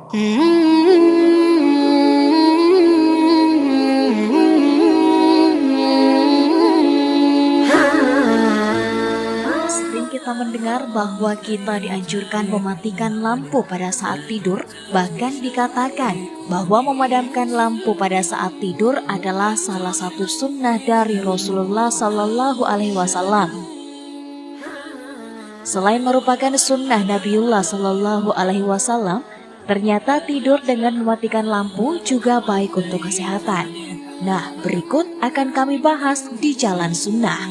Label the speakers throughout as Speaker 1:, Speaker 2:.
Speaker 1: Sering kita mendengar bahwa kita dianjurkan mematikan lampu pada saat tidur, bahkan dikatakan bahwa memadamkan lampu pada saat tidur adalah salah satu sunnah dari Rasulullah Sallallahu Alaihi Wasallam. Selain merupakan sunnah Nabiullah Sallallahu Alaihi Wasallam, ternyata tidur dengan mematikan lampu juga baik untuk kesehatan. Nah, berikut akan kami bahas di Jalan Sunnah.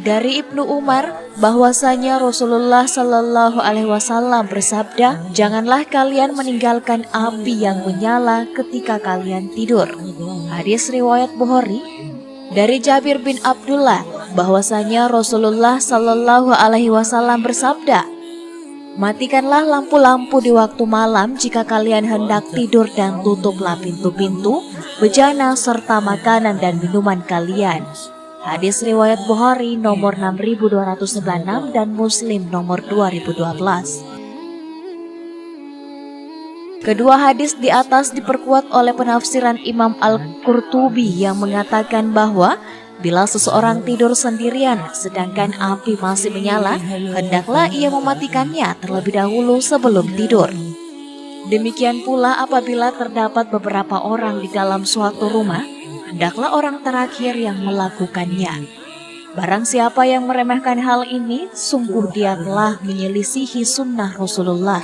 Speaker 1: Dari Ibnu Umar, bahwasanya Rasulullah Sallallahu Alaihi Wasallam bersabda, "Janganlah kalian meninggalkan api yang menyala ketika kalian tidur." Hadis riwayat Bukhari. Dari Jabir bin Abdullah, bahwasanya Rasulullah Sallallahu Alaihi Wasallam bersabda, "Matikanlah lampu-lampu di waktu malam jika kalian hendak tidur dan tutuplah pintu-pintu, bejana serta makanan dan minuman kalian." Hadis riwayat Bukhari nomor 6296 dan Muslim nomor 2012. Kedua hadis di atas diperkuat oleh penafsiran Imam Al-Qurtubi yang mengatakan bahwa bila seseorang tidur sendirian sedangkan api masih menyala, hendaklah ia mematikannya terlebih dahulu sebelum tidur. Demikian pula apabila terdapat beberapa orang di dalam suatu rumah, hendaklah orang terakhir yang melakukannya. Barang siapa yang meremehkan hal ini, sungguh dia telah menyelisihi sunnah Rasulullah.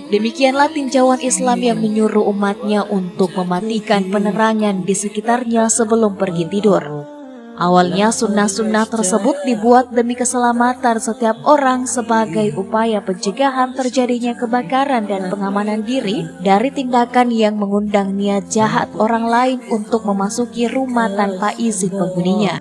Speaker 1: Demikianlah tinjauan Islam yang menyuruh umatnya untuk mematikan penerangan di sekitarnya sebelum pergi tidur. Awalnya sunnah-sunnah tersebut dibuat demi keselamatan setiap orang sebagai upaya pencegahan terjadinya kebakaran dan pengamanan diri dari tindakan yang mengundang niat jahat orang lain untuk memasuki rumah tanpa izin penghuninya.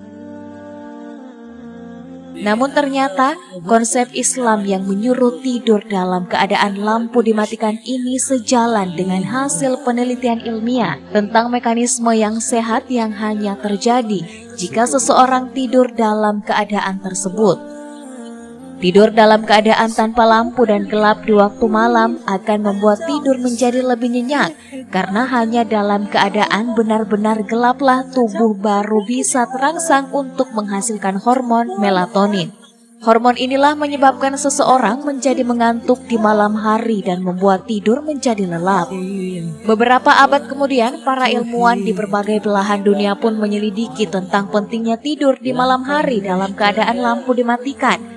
Speaker 1: Namun ternyata konsep Islam yang menyuruh tidur dalam keadaan lampu dimatikan ini sejalan dengan hasil penelitian ilmiah tentang mekanisme yang sehat yang hanya terjadi jika seseorang tidur dalam keadaan tersebut. Tidur dalam keadaan tanpa lampu dan gelap di waktu malam akan membuat tidur menjadi lebih nyenyak, karena hanya dalam keadaan benar-benar gelaplah tubuh baru bisa terangsang untuk menghasilkan hormon melatonin. Hormon inilah menyebabkan seseorang menjadi mengantuk di malam hari dan membuat tidur menjadi lelap. Beberapa abad kemudian, para ilmuwan di berbagai belahan dunia pun menyelidiki tentang pentingnya tidur di malam hari dalam keadaan lampu dimatikan.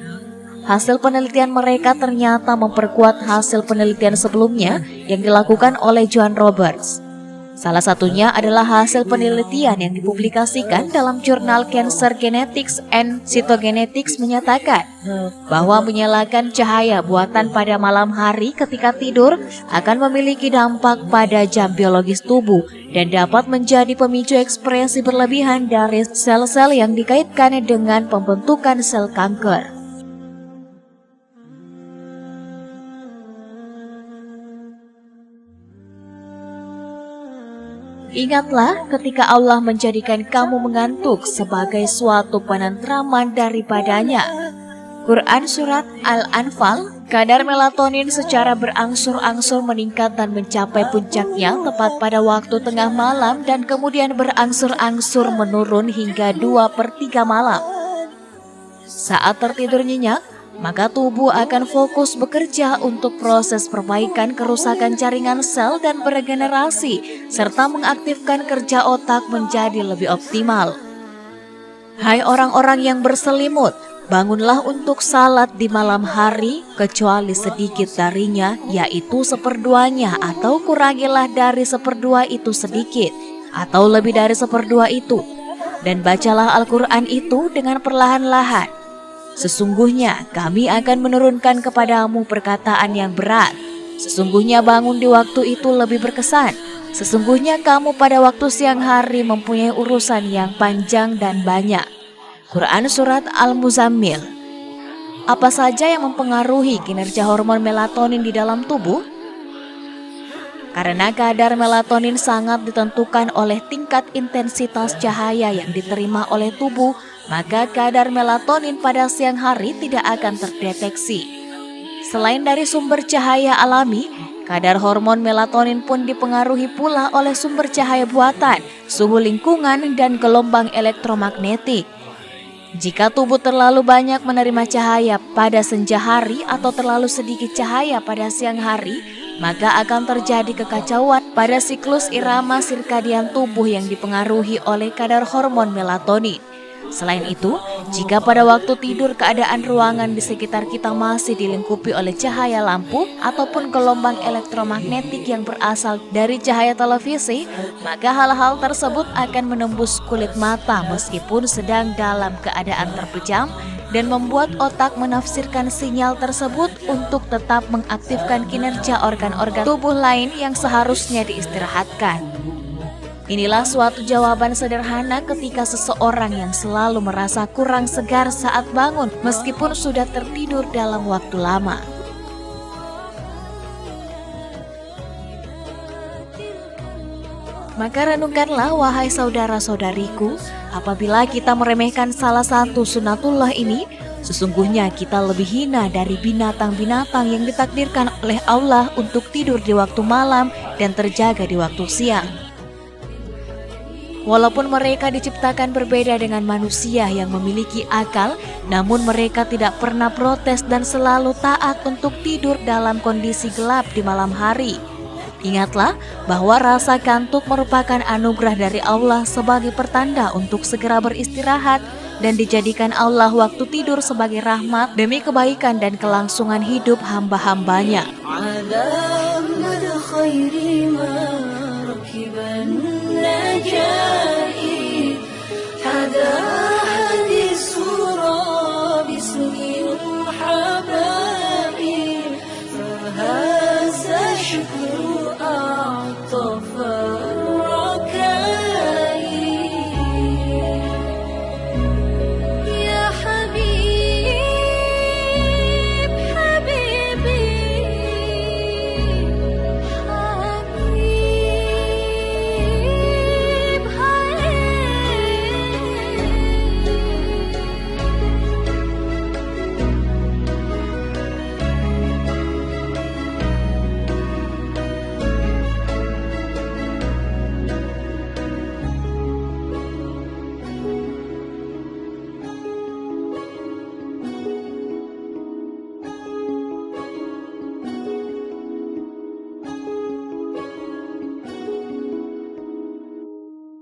Speaker 1: Hasil penelitian mereka ternyata memperkuat hasil penelitian sebelumnya yang dilakukan oleh John Roberts. Salah satunya adalah hasil penelitian yang dipublikasikan dalam jurnal Cancer Genetics and Cytogenetics menyatakan bahwa menyalakan cahaya buatan pada malam hari ketika tidur akan memiliki dampak pada jam biologis tubuh dan dapat menjadi pemicu ekspresi berlebihan dari sel-sel yang dikaitkan dengan pembentukan sel kanker. Ingatlah ketika Allah menjadikan kamu mengantuk sebagai suatu penentraman daripadanya. Quran Surat Al-Anfal, kadar melatonin secara berangsur-angsur meningkat dan mencapai puncaknya tepat pada waktu tengah malam dan kemudian berangsur-angsur menurun hingga 2/3 malam. Saat tertidur nyenyak, maka tubuh akan fokus bekerja untuk proses perbaikan kerusakan jaringan sel dan beregenerasi, serta mengaktifkan kerja otak menjadi lebih optimal. Hai orang-orang yang berselimut, bangunlah untuk salat di malam hari, kecuali sedikit darinya, yaitu seperduanya, atau kurangilah dari seperdua itu sedikit, atau lebih dari seperdua itu, dan bacalah Al-Quran itu dengan perlahan-lahan. Sesungguhnya kami akan menurunkan kepadamu perkataan yang berat. Sesungguhnya bangun di waktu itu lebih berkesan. Sesungguhnya kamu pada waktu siang hari mempunyai urusan yang panjang dan banyak. Quran Surat Al-Muzammil. Apa saja yang mempengaruhi kinerja hormon melatonin di dalam tubuh? Karena kadar melatonin sangat ditentukan oleh tingkat intensitas cahaya yang diterima oleh tubuh, maka kadar melatonin pada siang hari tidak akan terdeteksi. Selain dari sumber cahaya alami, kadar hormon melatonin pun dipengaruhi pula oleh sumber cahaya buatan, suhu lingkungan, dan gelombang elektromagnetik. Jika tubuh terlalu banyak menerima cahaya pada senja hari atau terlalu sedikit cahaya pada siang hari, maka akan terjadi kekacauan pada siklus irama sirkadian tubuh yang dipengaruhi oleh kadar hormon melatonin. Selain itu, jika pada waktu tidur keadaan ruangan di sekitar kita masih dilingkupi oleh cahaya lampu ataupun gelombang elektromagnetik yang berasal dari cahaya televisi, maka hal-hal tersebut akan menembus kulit mata meskipun sedang dalam keadaan terpejam dan membuat otak menafsirkan sinyal tersebut untuk tetap mengaktifkan kinerja organ-organ tubuh lain yang seharusnya diistirahatkan. Inilah suatu jawaban sederhana ketika seseorang yang selalu merasa kurang segar saat bangun meskipun sudah tertidur dalam waktu lama. Maka renungkanlah wahai saudara-saudariku, apabila kita meremehkan salah satu sunatullah ini, sesungguhnya kita lebih hina dari binatang-binatang yang ditakdirkan oleh Allah untuk tidur di waktu malam dan terjaga di waktu siang. Walaupun mereka diciptakan berbeda dengan manusia yang memiliki akal, namun mereka tidak pernah protes dan selalu taat untuk tidur dalam kondisi gelap di malam hari. Ingatlah bahwa rasa kantuk merupakan anugerah dari Allah sebagai pertanda untuk segera beristirahat dan dijadikan Allah waktu tidur sebagai rahmat demi kebaikan dan kelangsungan hidup hamba-hambanya.
Speaker 2: Yeah.